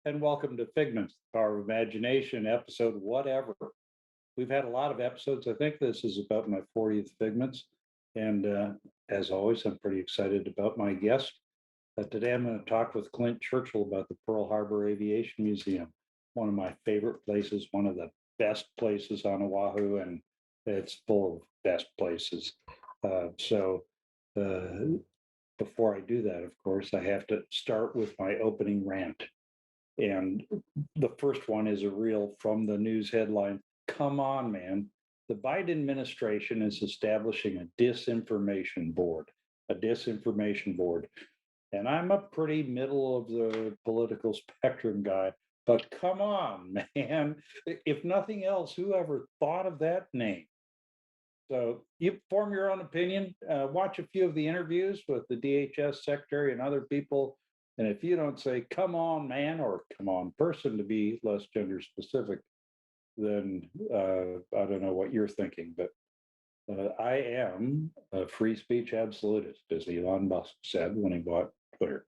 and welcome to Figments, the Power of Imagination, episode whatever. We've had a lot of episodes. I think this is about my 40th Figments. And as always, I'm pretty excited about my guest. Today, I'm going to talk with Clint Churchill about the Pearl Harbor Aviation Museum, one of my favorite places, one of the best places on Oahu, and it's full of best places. So, before I do that, of course, I have to start with my opening rant. And the first one is a real from the news headline. Come on, man. The Biden administration is establishing a disinformation board, a disinformation board. And I'm a pretty middle of the political spectrum guy, but come on, man. If nothing else, whoever thought of that name? So you form your own opinion, watch a few of the interviews with the DHS secretary and other people. And if you don't say, come on, man, or come on, person, to be less gender specific, then I don't know what you're thinking. But I am a free speech absolutist, as Elon Musk said when he bought Twitter.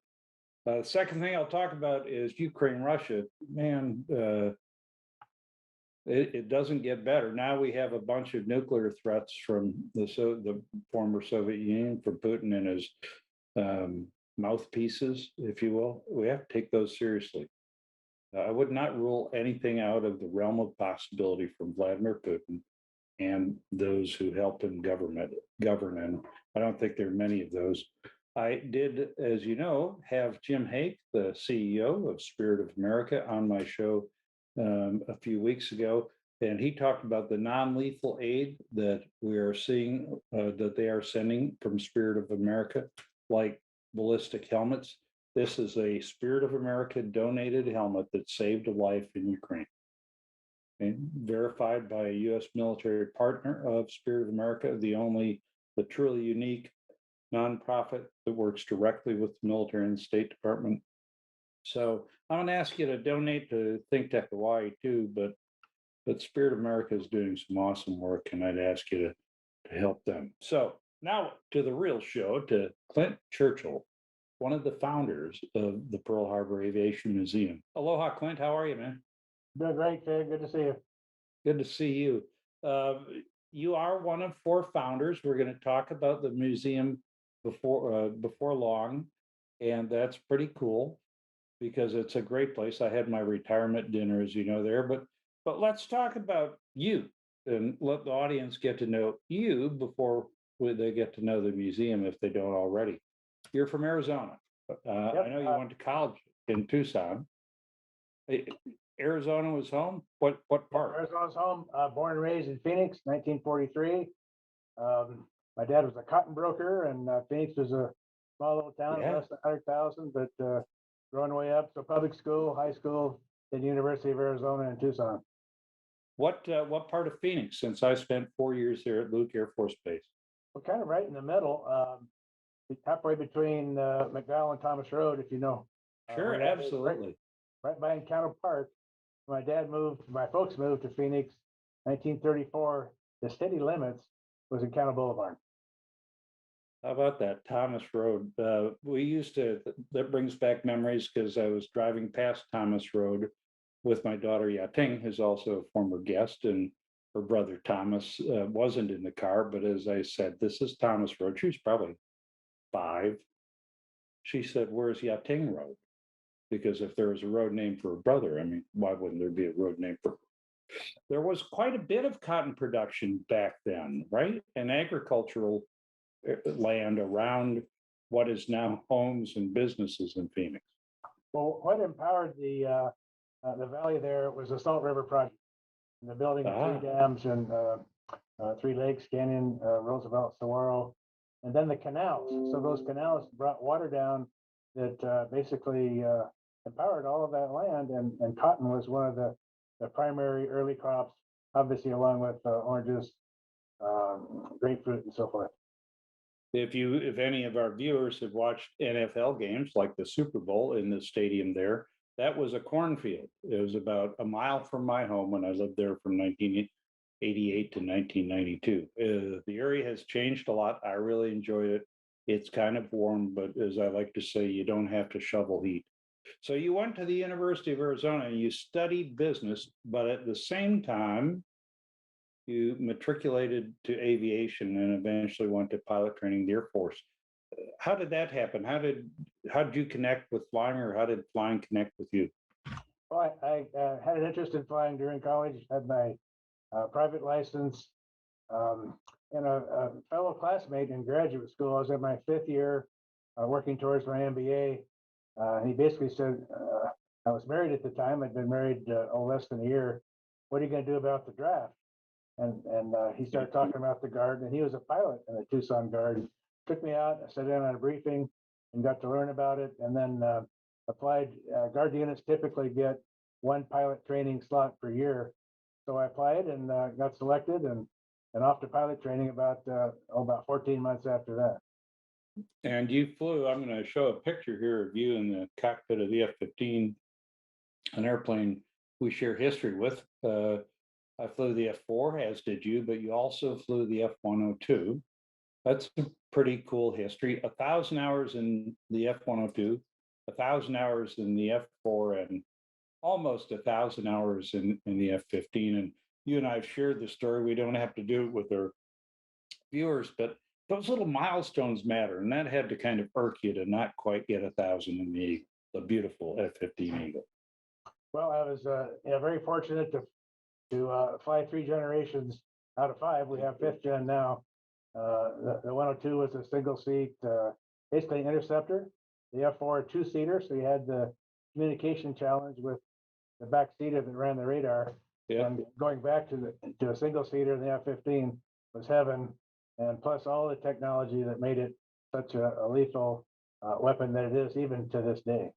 The second thing I'll talk about is Ukraine, Russia. Man, it doesn't get better. Now we have a bunch of nuclear threats from the former Soviet Union, from Putin and his mouthpieces, if you will. We have to take those seriously. I would not rule anything out of the realm of possibility from Vladimir Putin and those who help him govern. And I don't think there are many of those. I did, as you know, have Jim Hake, the CEO of Spirit of America, on my show a few weeks ago, and he talked about the non-lethal aid that we are seeing that they are sending from Spirit of America, like ballistic helmets. This is a Spirit of America donated helmet that saved a life in Ukraine. And verified by a U.S. military partner of Spirit of America, the truly unique nonprofit that works directly with the military and the State Department. So I'm going to ask you to donate to Think Tech Hawaii too, but Spirit of America is doing some awesome work, and I'd ask you to help them. So now to the real show, to Clint Churchill, one of the founders of the Pearl Harbor Aviation Museum. Aloha, Clint. How are you, man? Doing great, Fig. Good to see you. Good to see you. You are one of four founders. We're going to talk about the museum before long, and that's pretty cool because it's a great place. I had my retirement dinner, as you know, there. But let's talk about you and let the audience get to know you before they get to know the museum if they don't already. You're from Arizona. Yep. I know you went to college in Tucson. Arizona was home. What part? Arizona's home. Born and raised in Phoenix, 1943. My dad was a cotton broker, and Phoenix was a small little town, Yeah. less than 100,000, but growing way up. So public school, high school, then University of Arizona in Tucson. What part of Phoenix? Since I spent 4 years there at Luke Air Force Base. We're kind of right in the middle, halfway between McDowell and Thomas Road, if you know. Sure, absolutely. Right by Encounter Park. My folks moved to Phoenix, 1934. The city limits was Encounter Boulevard. How about that, Thomas Road? That brings back memories because I was driving past Thomas Road with my daughter Yating, who's also a former guest, and her brother Thomas wasn't in the car. But as I said, this is Thomas Road. She was probably 5. She said, "Where's Yating Road?" Because if there was a road named for her brother, I mean, why wouldn't there be a road named for her? There was quite a bit of cotton production back then, right? And agricultural land around what is now homes and businesses in Phoenix. Well, what empowered the valley there was the Salt River Project, and the building of 3 dams and 3 lakes, Canyon, Roosevelt, Saguaro, and then the canals. So those canals brought water down that basically empowered all of that land, and cotton was one of the primary early crops, obviously along with oranges, grapefruit, and so forth. If any of our viewers have watched NFL games like the Super Bowl in the stadium there, that was a cornfield. It was about a mile from my home when I lived there from 1988 to 1992. The area has changed a lot. I really enjoyed it. It's kind of warm, but as I like to say, you don't have to shovel heat. So you went to the University of Arizona and you studied business, but at the same time, you matriculated to aviation and eventually went to pilot training in the Air Force. How did that happen? How did you connect with flying, or how did flying connect with you? Well, I had an interest in flying during college, had my private license, um, and a fellow classmate in graduate school. I was in my fifth year working towards my MBA. And he basically said, I was married at the time. I'd been married less than a year. What are you going to do about the draft? And he started talking about the Guard, and he was a pilot in the Tucson Guard. Took me out, I sat in on a briefing, and got to learn about it. And then applied. Guard units typically get one pilot training slot per year, so I applied and got selected, and off to pilot training about 14 months after that. And you flew, I'm going to show a picture here of you in the cockpit of the F-15, an airplane we share history with. I flew the F-4, as did you, but you also flew the F-102. That's a pretty cool history. 1,000 hours in the F-102, 1,000 hours in the F-4, and almost 1,000 hours in the F-15. And you and I have shared the story. We don't have to do it with our viewers, but those little milestones matter. And that had to kind of irk you to not quite get 1,000 in the beautiful F-15 Eagle. Well, I was very fortunate to fly three generations out of five. We have fifth gen now. The 102 was a single seat, basically interceptor. The F4 a two-seater, so you had the communication challenge with the back seater that ran the radar. Yeah. And going back to a single seater in the F-15 was heaven, and plus all the technology that made it such a lethal weapon that it is even to this day.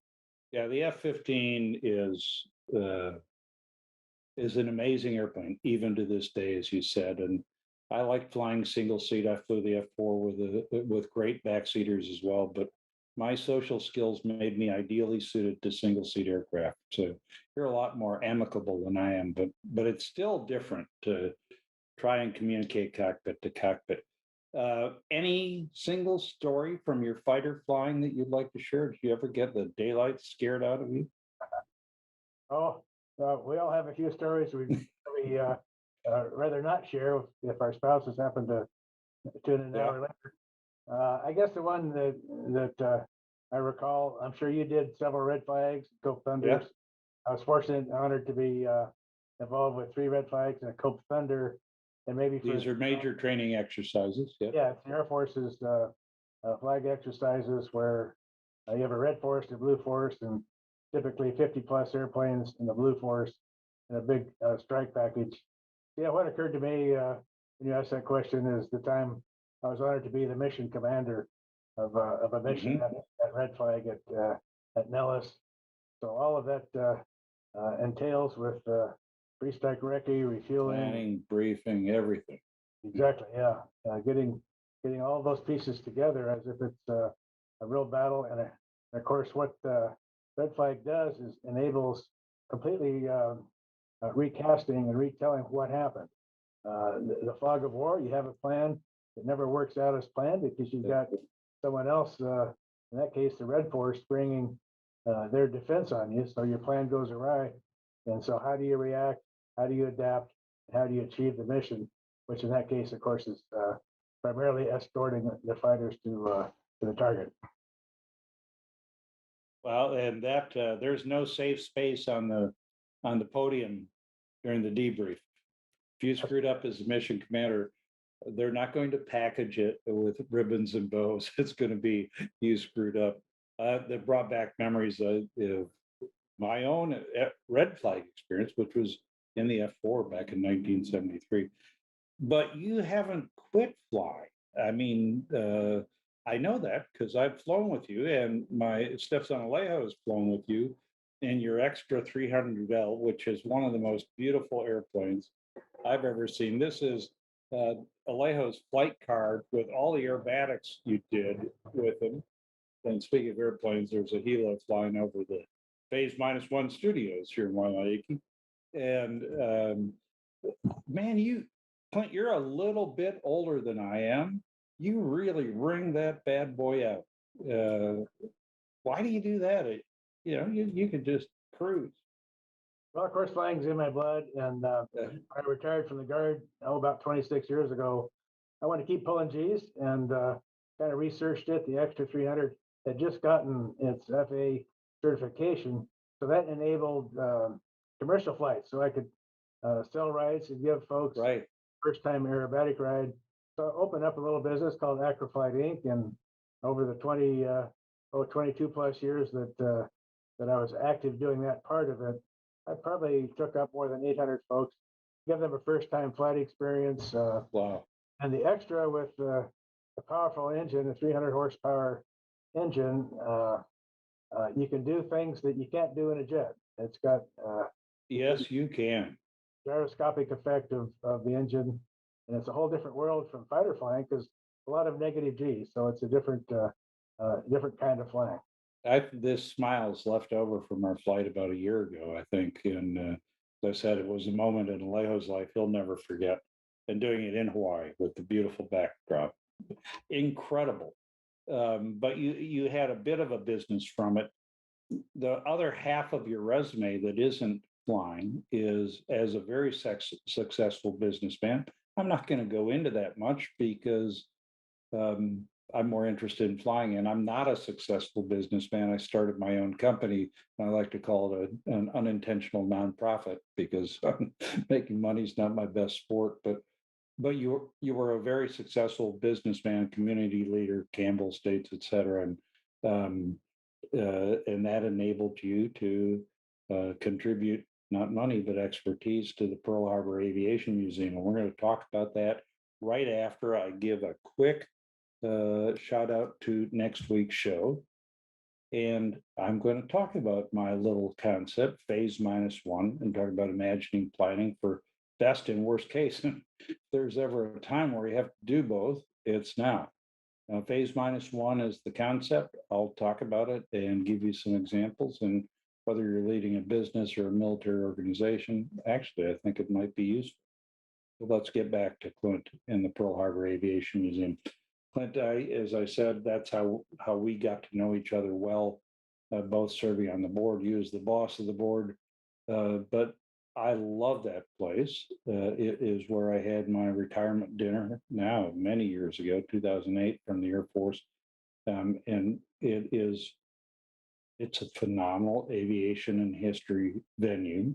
Yeah, the F-15 is an amazing airplane, even to this day, as you said. And I like flying single seat. I flew the F4 with great backseaters as well. But my social skills made me ideally suited to single seat aircraft. So you're a lot more amicable than I am, but it's still different to try and communicate cockpit to cockpit. Any single story from your fighter flying that you'd like to share? Did you ever get the daylight scared out of you? Oh, we all have a few stories we rather not share if our spouses happen to tune in an Yeah. hour later. I guess the one that I recall, I'm sure you did several red flags, Cope Thunders. Yeah. I was fortunate and honored to be involved with three red flags and a Cope Thunder, and maybe for These are major training exercises. Yeah. yeah, it's the Air Force's flag exercises where you have a red force, a blue force, and typically 50 plus airplanes in the blue force and a big strike package. Yeah, what occurred to me when you asked that question is the time I was honored to be the mission commander of a mission at Red Flag at Nellis. So all of that entails with pre-strike recce, refueling. Planning, briefing, everything. Exactly, yeah. Getting all those pieces together as if it's a real battle. And of course, what Red Flag does is enables completely recasting and retelling what happened. The fog of war, you have a plan that never works out as planned because you've got someone else, in that case, the Red Force, bringing their defense on you. So your plan goes awry. And so how do you react? How do you adapt? How do you achieve the mission? Which in that case, of course, is primarily escorting the fighters to the target. Well, and that there's no safe space on the podium during the debrief. If you screwed up as a mission commander, they're not going to package it with ribbons and bows. It's going to be you screwed up. That brought back memories of my own red flag experience, which was in the F4 back in 1973. But you haven't quit flying. I mean, I know that because I've flown with you, and my stepson Alejo has flown with you in your extra 300L, which is one of the most beautiful airplanes I've ever seen. This is Alejo's flight card with all the aerobatics you did with him. And speaking of airplanes, there's a helo flying over the Phase -1 studios here in Waimaiki. And man, Clint, you're a little bit older than I am. You really wring that bad boy out. Why do you do that? you could just cruise. Well, of course, flying's in my blood, and Uh, I retired from the guard about 26 years ago. I want to keep pulling G's, and kind of researched it. The extra 300 had just gotten its FA certification, so that enabled commercial flights. So I could sell rides and give folks right. first time aerobatic ride. So I opened up a little business called Acroflight Inc. And over the 22 plus years that I was active doing that part of it, I probably took up more than 800 folks, give them a first time flight experience. Wow. And the extra with the powerful engine, a 300 horsepower engine, you can do things that you can't do in a jet. It's got Yes, you can. gyroscopic effect of the engine, and it's a whole different world from fighter flying because a lot of negative G, so it's a different kind of flying. This smile's left over from our flight about a year ago, I think. And as I said, it was a moment in Alejo's life he'll never forget. And doing it in Hawaii with the beautiful backdrop, incredible. But you had a bit of a business from it. The other half of your resume that isn't flying is as a very successful businessman. I'm not going to go into that much because um, I'm more interested in flying, and I'm not a successful businessman. I started my own company. And I like to call it an unintentional nonprofit because making money is not my best sport. But you were a very successful businessman, community leader, Campbell States, et cetera, and that enabled you to contribute not money but expertise to the Pearl Harbor Aviation Museum. And we're going to talk about that right after I give a quick shout out to next week's show. And I'm going to talk about my little concept, phase minus one, and talk about imagining planning for best and worst case. If there's ever a time where you have to do both, it's now. Phase minus one is the concept. I'll talk about it and give you some examples. And whether you're leading a business or a military organization, actually, I think it might be useful. But let's get back to Clint and the Pearl Harbor Aviation Museum. Clint, as I said, that's how we got to know each other well, both serving on the board. You as the boss of the board, but I love that place. It is where I had my retirement dinner now many years ago, 2008, from the Air Force, and it's a phenomenal aviation and history venue.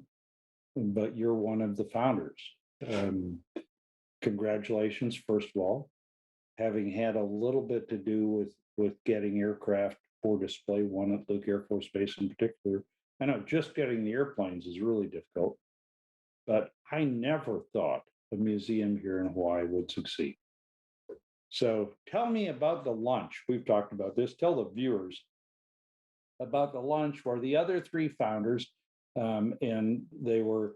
But you're one of the founders. Um, Congratulations, first of all, having had a little bit to do with getting aircraft for display one at Luke Air Force Base in particular. I know just getting the airplanes is really difficult, but I never thought a museum here in Hawaii would succeed. So tell me about the lunch. We've talked about this. Tell the viewers about the lunch where the other three founders, and they were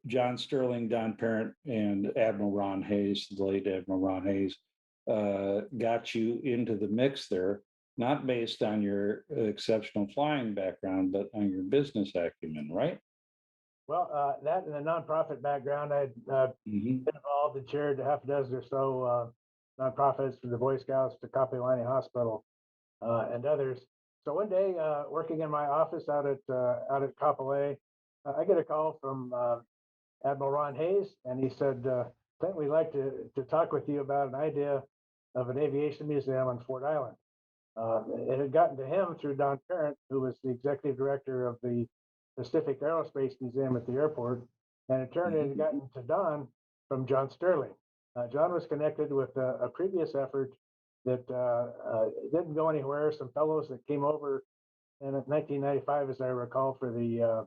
John Sterling, Don Parent, and Admiral Ron Hayes, the late Admiral Ron Hayes, got you into the mix there, not based on your exceptional flying background, but on your business acumen, right? Well, that and a nonprofit background, I'd Mm-hmm. been involved and chaired a half a dozen or so nonprofits, from the Boy Scouts to Kapilani Hospital and others. So one day, working in my office out at Kapolei, I get a call from Admiral Ron Hayes, and he said, "Clint, we'd like to talk with you about an idea of an aviation museum on Fort Island." It had gotten to him through Don Parent, who was the executive director of the Pacific Aerospace Museum at the airport, and in turn, it had Mm-hmm. gotten to Don from John Sterling. John was connected with a previous effort that didn't go anywhere. Some fellows that came over in 1995, as I recall, for the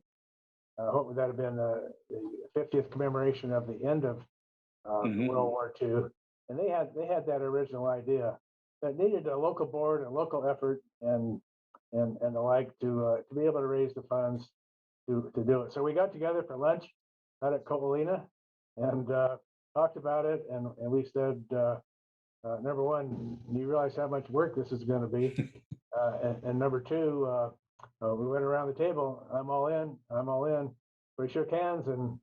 what would that have been, the 50th commemoration of the end of Mm-hmm. World War II, and they had that original idea that needed a local board, a local effort, and the like to be able to raise the funds to do it. So we got together for lunch out at Covalina and talked about it, and we said, number one, do you realize how much work this is going to be? And number two, we went around the table. I'm all in. I'm all in. We shook hands and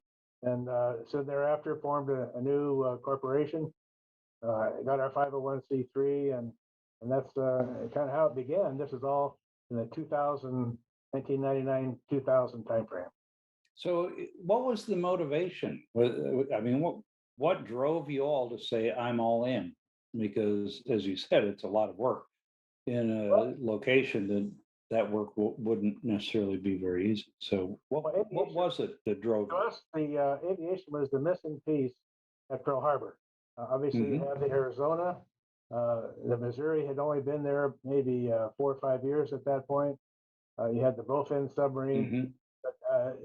so thereafter formed a new corporation. Got our 501c3, and that's kind of how it began. This is all in the 2000 1999, 2000 timeframe. So, what was the motivation? I mean, what drove you all to say I'm all in? Because, as you said, it's a lot of work in Well, a location that work wouldn't necessarily be very easy. So, what aviation, was it that drove to you? us, the aviation was the missing piece at Pearl Harbor. Obviously, you Hmm. have the Arizona. The Missouri had only been there maybe 4 or 5 years at that point. You had the Bowfin submarine. Hmm.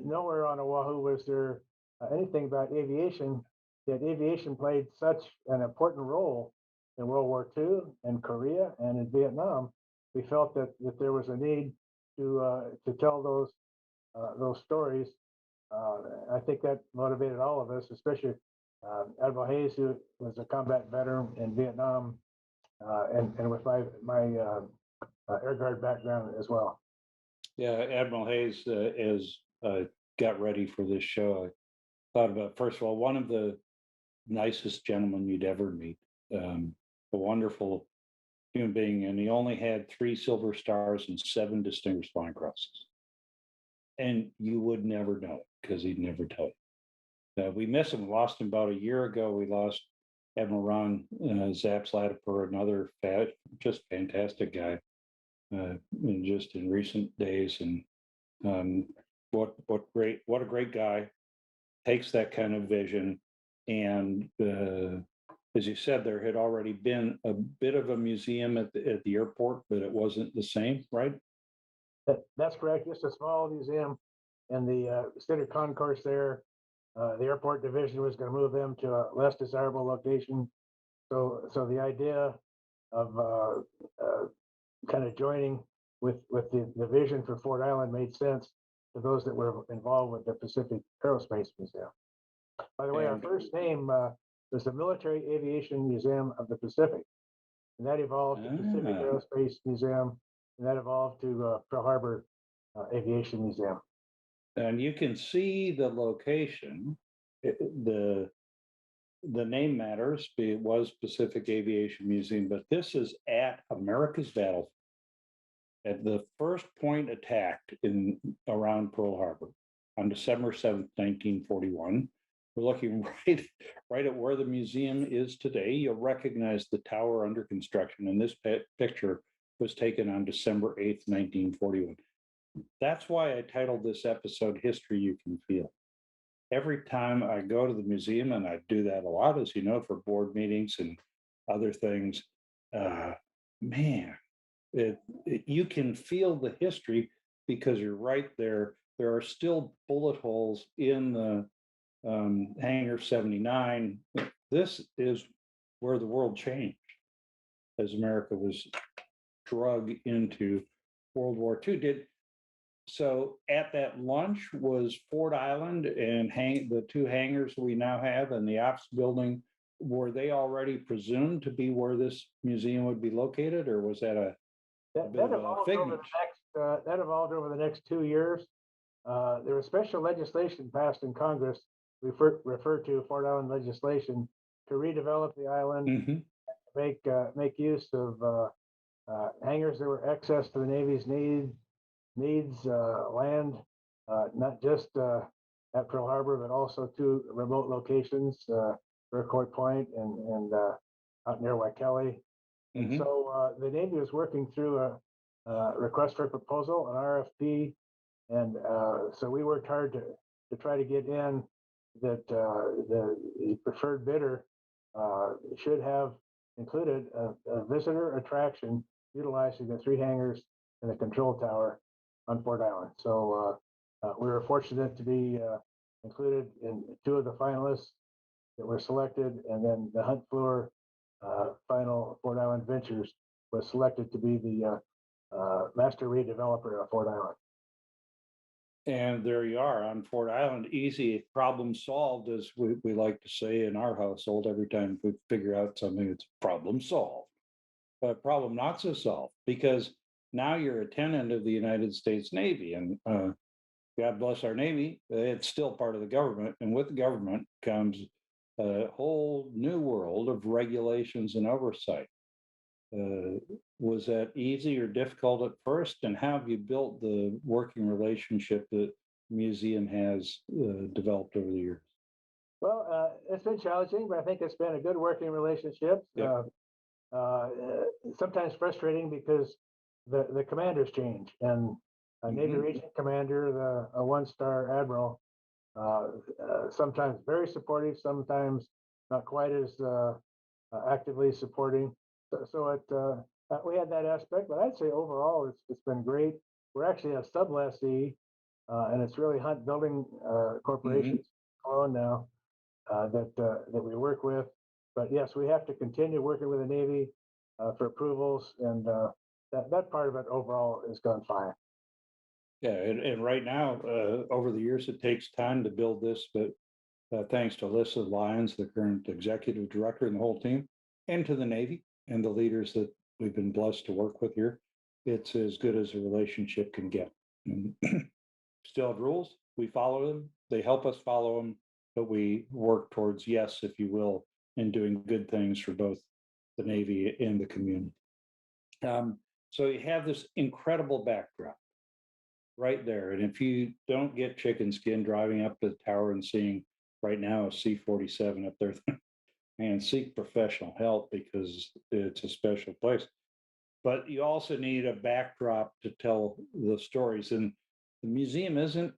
Nowhere on Oahu was there anything about aviation. Yet aviation played such an important role in World War II, in Korea, and in Vietnam. We felt that there was a need to tell those stories. I think that motivated all of us, especially Admiral Hayes, who was a combat veteran in Vietnam, and with my Air Guard background as well. Yeah, Admiral Hayes is got ready for this show. I thought about, first of all, one of the nicest gentlemen you'd ever meet. A wonderful human being, and he only had 3 silver stars and 7 distinguished flying crosses. And you would never know it because he'd never tell you. We miss him. We lost him about a year ago. We lost Admiral Ron Zapslatiper, another just fantastic guy, just in recent days. And um, what a great guy. Takes that kind of vision, and as you said, there had already been a bit of a museum at the airport, but it wasn't the same, right? That's correct. Just a small museum in the center concourse there. The airport division was going to move them to a less desirable location. So the idea of kind of joining with the vision for Ford Island made sense to those that were involved with the Pacific Aerospace Museum. By the way, our And first name was the Military Aviation Museum of the Pacific, and that evolved to Pacific ah, Aerospace Museum, and that evolved to Pearl Harbor Aviation Museum. and you can see the location. The name matters. It was Pacific Aviation Museum, but this is at America's battlefield at the first point attacked in around Pearl Harbor on December 7th, 1941. We're looking right at where the museum is today. You'll recognize the tower under construction, and this picture was taken on December 8th, 1941. That's why I titled this episode History You Can Feel. Every time I go to the museum, and I do that a lot, as you know, for board meetings and other things, uh, man, you can feel the history because you're right there. There are still bullet holes in the Hangar 79. This is where the world changed as America was drug into World War II. So at that lunch was Ford Island and the 2 hangars we now have and the ops building. Were they already presumed to be where this museum would be located, or was that a bit That of a evolved over figment? the next 2 years. There was special legislation passed in Congress, referred to Fort Island legislation, to redevelop the island, Hmm. make use of hangars that were access to the Navy's needs, land, not just at Pearl Harbor, but also to remote locations, Burcourt Point and out near Waikele. And Hmm. so the Navy was working through a request for proposal, an RFP, and so we worked hard to try to get in that the preferred bidder should have included a visitor attraction utilizing the 3 hangars and the control tower on Fort Island. So we were fortunate to be included in 2 of the finalists that were selected, and then the Hunt Fluor final Fort Island Ventures was selected to be the master redeveloper of Fort Island. And there you are on Fort Island, easy problem solved, as we like to say in our household. Every time we figure out something, it's problem solved. But problem not so solved, because now you're a tenant of the United States Navy, and God bless our Navy, it's still part of the government. And with the government comes a whole new world of regulations and oversight. Was that easy or difficult at first? And how have you built the working relationship that the museum has developed over the years? Well, it's been challenging, but I think it's been a good working relationship. Yep. Uh, Sometimes frustrating because the commanders change, and a Navy Hmm. Region commander, a one-star admiral, uh, sometimes very supportive, sometimes not quite as actively supporting. We had that aspect, but I'd say overall it's been great. We're actually a sub lessee, and it's really Hunt Building Hmm. Corporation's own now that we work with. But yes, we have to continue working with the Navy for approvals, and that part of it overall has gone fine. Yeah, and right now, over the years, it takes time to build this, but thanks to Alyssa Lyons, the current executive director, and the whole team, and to the Navy and the leaders that we've been blessed to work with here, it's as good as a relationship can get. And still have rules. We follow them. They help us follow them, but we work towards yes, if you will, in doing good things for both the Navy and the community. Um, so you have this incredible backdrop right there. And if you don't get chicken skin driving up to the tower and seeing right now a C-47 up there, and seek professional help because it's a special place. But you also need a backdrop to tell the stories. And the museum isn't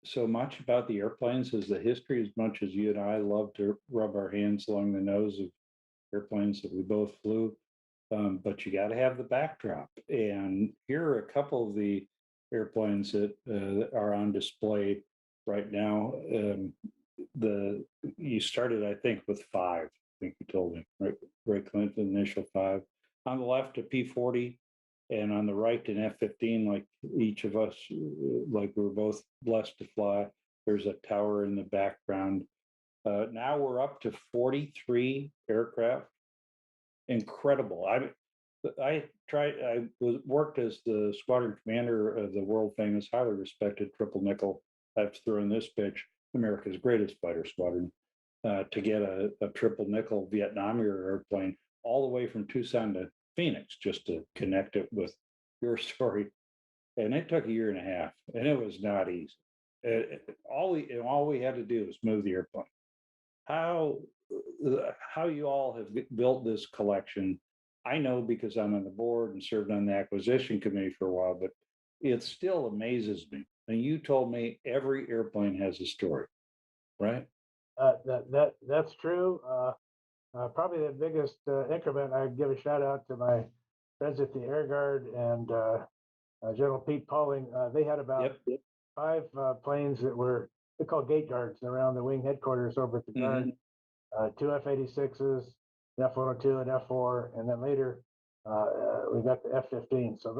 so much about the airplanes as the history, as much as you and I love to rub our hands along the nose of airplanes that we both flew. But you got to have the backdrop. And here are a couple of the airplanes that are on display right now. The You started, I think, with five. I think you told me, right? Ray Clinton, initial five. On the left, a P-40, and on the right, an F-15. Like each of us, like we're both blessed to fly. There's a tower in the background. Now we're up to 43 aircraft. Incredible. I worked as the squadron commander of the world famous, highly respected triple nickel. I've thrown this pitch, America's greatest fighter squadron, to get a triple nickel Vietnam era airplane all the way from Tucson to Phoenix just to connect it with your story. And it took a year and a half, and it was not easy. All we had to do was move the airplane. How how you all have built this collection, I know because I'm on the board and served on the acquisition committee for a while, but it still amazes me. And you told me every airplane has a story, right? That's true. Probably the biggest increment. I'd give a shout out to my friends at the Air Guard and General Pete Pauling. They had about Yep. five planes that were they called gate guards around the wing headquarters over at the Guard. Hmm. Two F-86s, an F-102, an F-4, and then later we got the F-15. So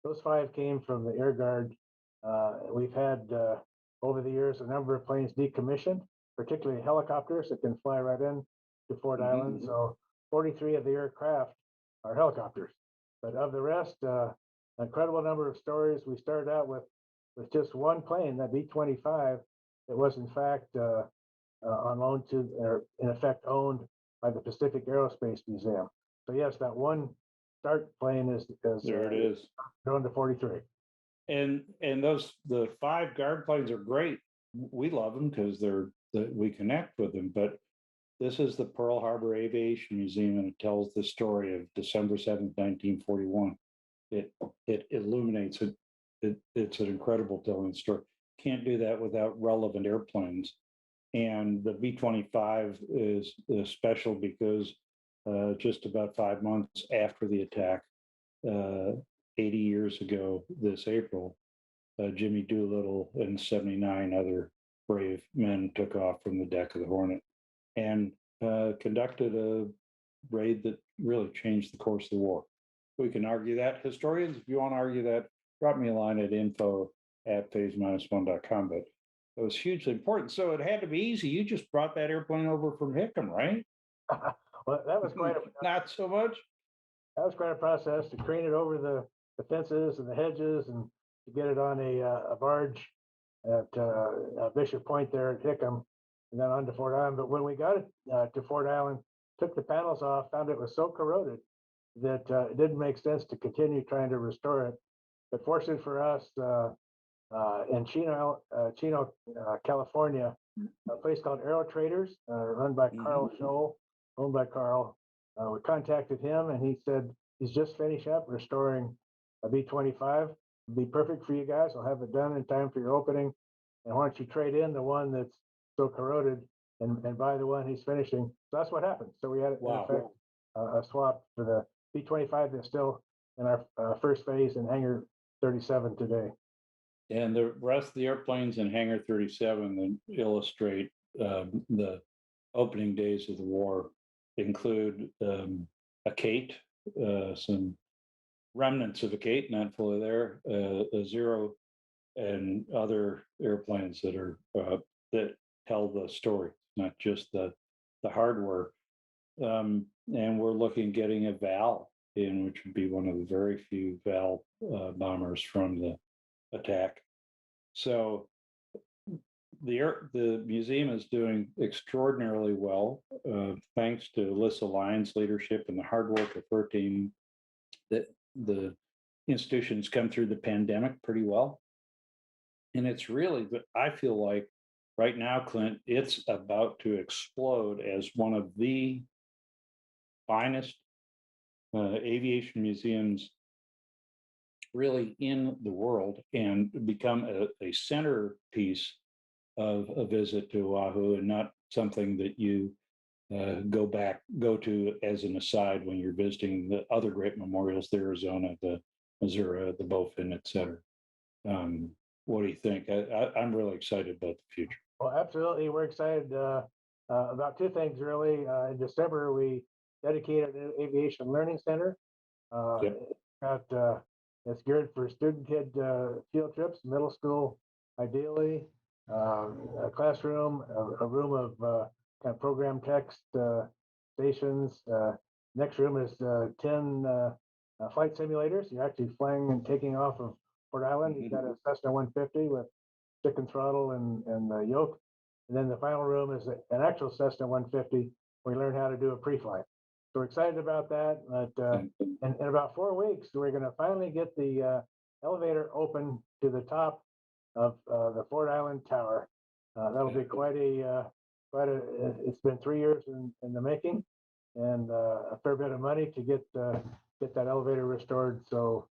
those five came from the Air Guard. We've had over the years a number of planes decommissioned, particularly helicopters that can fly right in to Ford Island. Hmm. So 43 of the aircraft are helicopters. But of the rest, incredible number of stories. We started out with just one plane, that B-25, that was in fact on loan to, or in effect owned by the Pacific Aerospace Museum. So yes, that one start plane is There it is. grown to 43. And those the five guard planes are great. We love them because we connect with them. But this is the Pearl Harbor Aviation Museum, and it tells the story of December 7th, 1941. It it illuminates it. It's an incredible telling story. Can't do that without relevant airplanes. And the B-25 is special because just about 5 months after the attack, uh, 80 years ago this April, Jimmy Doolittle and 79 other brave men took off from the deck of the Hornet and conducted a raid that really changed the course of the war. We can argue that. Historians, if you want to argue that, drop me a line at info@phase-1.com. But it was hugely important. So it had to be easy. You just brought that airplane over from Hickam, right? Well, Not so much. that was quite a process to crane it over the fences and the hedges and to get it on a barge at Bishop Point there at Hickam and then on to Fort Island. But when we got it to Fort Island, took the panels off, found it was so corroded that it didn't make sense to continue trying to restore it. But fortunately for us, in California, a place called Aero Traders, run by Carl Mhm. Scholl, owned by Carl. We contacted him, and he said he's just finished up restoring a B-25. It'll be perfect for you guys. I'll have it done in time for your opening. And why don't you trade in the one that's so corroded and buy the one he's finishing? So that's what happened. So we had, in Wow. effect, a swap for the B-25 that's still in our first phase in hangar 37 today. And the rest of the airplanes in Hangar 37 that illustrate the opening days of the war include a Kate, some remnants of a Kate, not fully there, a Zero, and other airplanes that are that tell the story, not just the hardware. And we're looking at getting a Val in, which would be one of the very few Val bombers from the attack. So the museum is doing extraordinarily well, thanks to Alyssa Lyons' leadership and the hard work of her team. That the institution's come through the pandemic pretty well, and it's really, I feel like right now, Clint, it's about to explode as one of the finest aviation museums really in the world, and become a centerpiece of a visit to Oahu, and not something that you go to as an aside when you're visiting the other great memorials, the Arizona, the Missouri, the Bowfin, et cetera. Um, what do you think? I'm really excited about the future. Well, absolutely. We're excited about two things, really. In December, we dedicated an aviation learning center. Uh, Yep. got, it's geared for student kid field trips, middle school, ideally. A classroom, a room of kind of program text stations. Next room is 10 flight simulators. You're actually flying and taking off of Port Island. You've got a Cessna 150 with stick and throttle and the yoke. And then the final room is an actual Cessna 150 where you learn how to do a pre-flight. So we're excited about that. But in about 4 weeks, we're going to finally get the elevator open to the top of the Fort Island Tower. That'll be it's been 3 years in the making, and a fair bit of money to get that elevator restored. So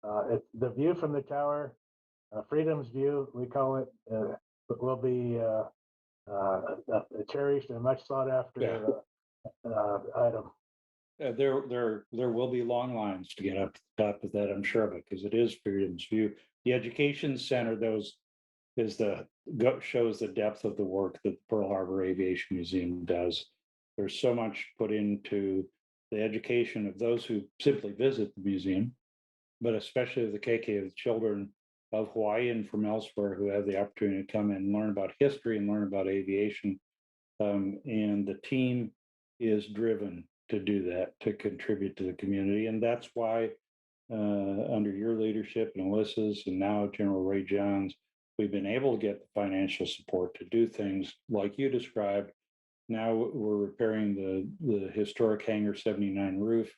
the view from the tower, Freedom's View, we call it, will be cherished and much sought Yeah. after item. There will be long lines to get up to the top of that, I'm sure of it, because it is Freedom's View. The Education Center, shows the depth of the work that the Pearl Harbor Aviation Museum does. There's so much put into the education of those who simply visit the museum, but especially the KK, the children of Hawaii and from elsewhere who have the opportunity to come and learn about history and learn about aviation. And the team is driven to do that, to contribute to the community. And that's why, under your leadership and Alyssa's, and now General Ray Johns, we've been able to get the financial support to do things like you described. Now we're repairing the historic Hangar 79 roof.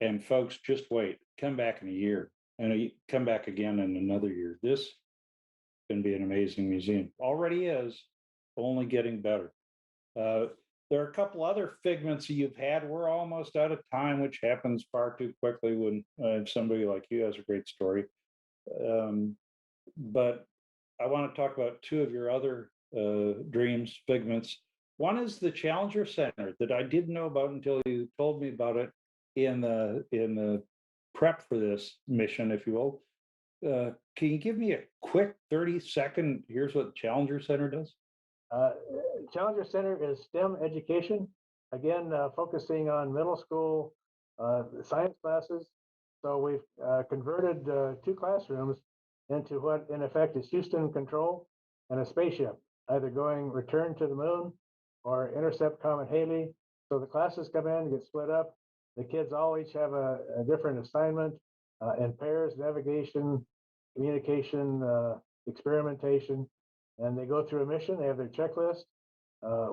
And folks, just wait, come back in a year, and come back again in another year. This can be an amazing museum. Already is, only getting better. Uh, there are a couple other figments that you've had. We're almost out of time, which happens far too quickly when somebody like you has a great story. But I want to talk about two of your other dreams, figments. One is the Challenger Center that I didn't know about until you told me about it in the prep for this mission, if you will. Can you give me a quick 30-second? Here's what Challenger Center does. Uh, Challenger Center is STEM education, again, focusing on middle school science classes. So we've converted two classrooms into what, in effect, is Houston control and a spaceship, either going return to the moon or intercept Comet Halley. So the classes come in, get split up. The kids all each have a different assignment in pairs, navigation, communication, experimentation, and they go through a mission. They have their checklist.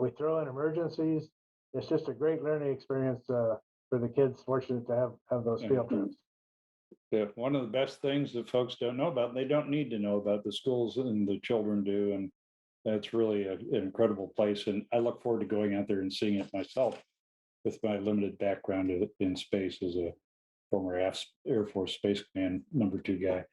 We throw in emergencies. It's just a great learning experience for for the kids fortunate to have those field trips. Yeah, one of the best things that folks don't know about, they don't need to know about, the schools and the children do, and that's really an incredible place. And I look forward to going out there and seeing it myself with my limited background in space as a former Air Force Space Command #2 guy.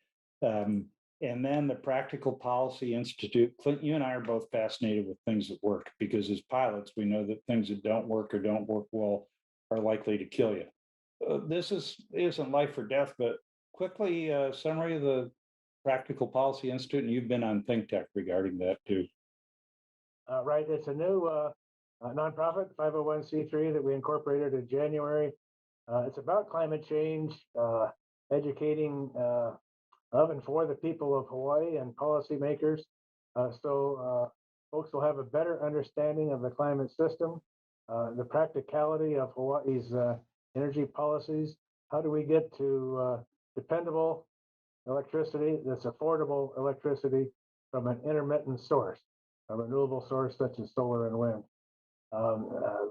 And then the Practical Policy Institute. Clint, you and I are both fascinated with things that work, because as pilots, we know that things that don't work or don't work well are likely to kill you. This isn't life or death, but quickly, summary of the Practical Policy Institute, and you've been on Think Tech regarding that too. Right, it's a new nonprofit, 501c3 that we incorporated in January. It's about climate change, educating of and for the people of Hawaii and policymakers. So folks will have a better understanding of the climate system, the practicality of Hawaii's energy policies. How do we get to dependable electricity that's affordable electricity from an intermittent source, a renewable source such as solar and wind?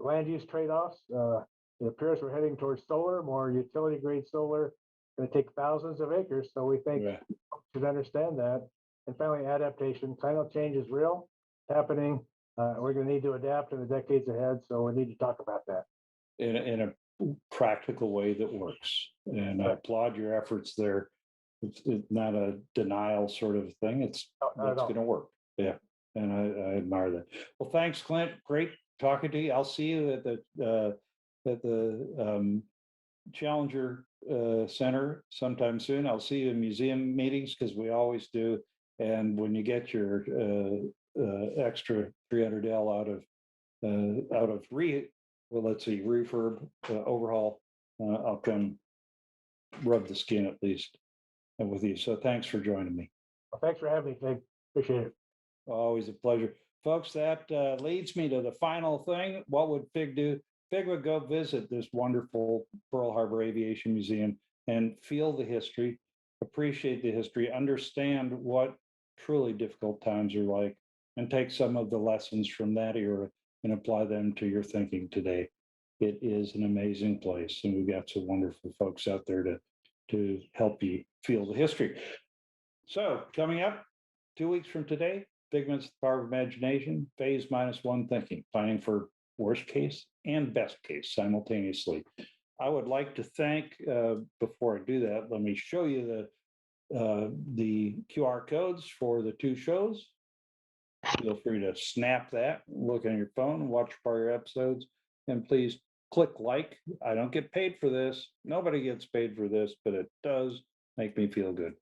Land use trade-offs. It appears we're heading towards solar, more utility grade solar. Going to take thousands of acres, so we think folks should understand that. And finally, adaptation. Climate change is real, it's happening. We're going to need to adapt in the decades ahead, so we need to talk about that in a practical way that works. And I applaud your efforts there. It's not a denial sort of thing. It's going to work. Yeah, and I admire that. Well, thanks, Clint. Great talking to you. I'll see you at the Challenger Center sometime soon. I'll see you in museum meetings, because we always do. And when you get your extra 300L out of refurb overhaul, I'll come rub the skin at least with you. So thanks for joining me. Well, thanks for having me, Fig. Appreciate it. Always a pleasure. Folks, that leads me to the final thing. What would Fig do? Fig would go visit this wonderful Pearl Harbor Aviation Museum and feel the history, appreciate the history, understand what truly difficult times are like, and take some of the lessons from that era and apply them to your thinking today. It is an amazing place, and we've got some wonderful folks out there to help you feel the history. So coming up 2 weeks from today, Figments, the Power of Imagination, phase -1 thinking, planning for worst case and best case simultaneously. I would like to thank, before I do that, let me show you the QR codes for the 2 shows. Feel free to snap that, look on your phone, watch prior episodes, and please click like. I don't get paid for this. Nobody gets paid for this, but it does make me feel good.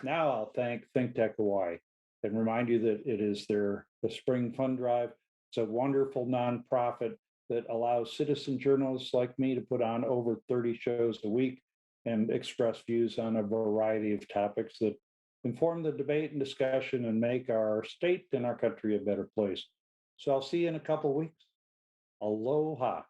Now I'll thank Think Tech Hawaii and remind you that it is the spring fund drive. It's a wonderful nonprofit that allows citizen journalists like me to put on over 30 shows a week and express views on a variety of topics that inform the debate and discussion and make our state and our country a better place. So I'll see you in a couple of weeks. Aloha.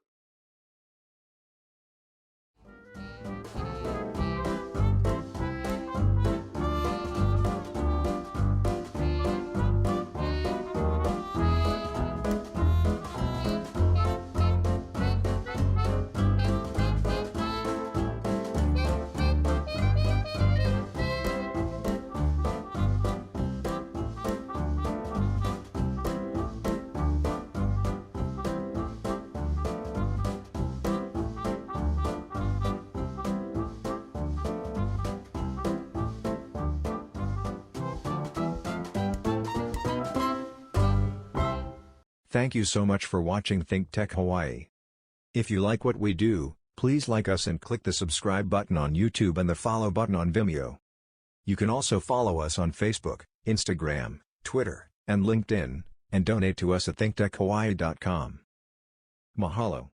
Thank you so much for watching Think Tech Hawaii. If you like what we do, please like us and click the subscribe button on YouTube and the follow button on Vimeo. You can also follow us on Facebook, Instagram, Twitter, and LinkedIn, and donate to us at thinktechhawaii.com. Mahalo.